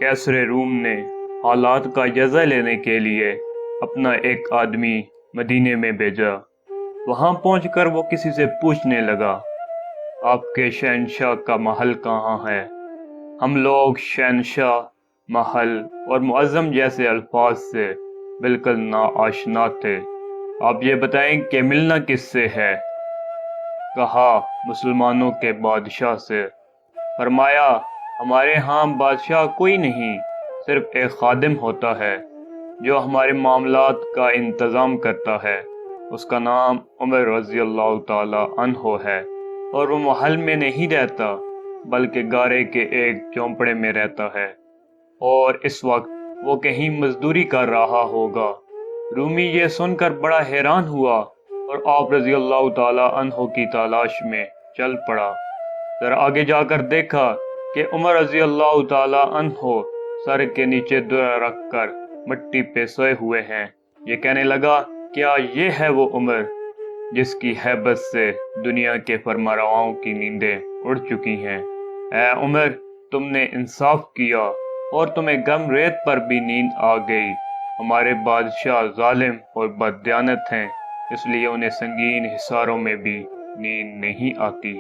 कैसर room ने हालात का जायजा लेने के लिए अपना एक आदमी मदीने में भेजा। वहां पहुंचकर वो किसी से पूछने लगा, आपके शहनशाह का महल कहाँ है? हम लोग शहनशाह, महल और मुअज़्ज़म जैसे अल्फाज से बिल्कुल नाआशना थे। आप ये बताएं कि मिलना किससे है? कहा, मुसलमानों के बादशाह से। फरमाया, हमारे यहाँ बादशाह कोई नहीं, सिर्फ एक खादिम होता है जो हमारे मामलात का इंतज़ाम करता है। उसका नाम उमर रज़ी अल्लाह ताला अन्हो है और वो महल में नहीं रहता बल्कि गारे के एक झोंपड़े में रहता है और इस वक्त वो कहीं मजदूरी कर रहा होगा। रूमी ये सुनकर बड़ा हैरान हुआ और आप रज़ी अल्लाह ताला अन्हो की तलाश में चल पड़ा। जरा आगे जाकर देखा कि उमर रज़ी अल्लाह ताला अन्हो सर के नीचे दुआ रखकर मिट्टी पे सोए हुए हैं। ये कहने लगा, क्या ये है वो उमर जिसकी हैबत से दुनिया के फरमारवाओं की नींदें उड़ चुकी हैं? ऐ उमर, तुमने इंसाफ किया और तुम्हें गम रेत पर भी नींद आ गई। हमारे बादशाह जालिम और बददियानत हैं, इसलिए उन्हें संगीन हिसारों में भी नींद नहीं आती।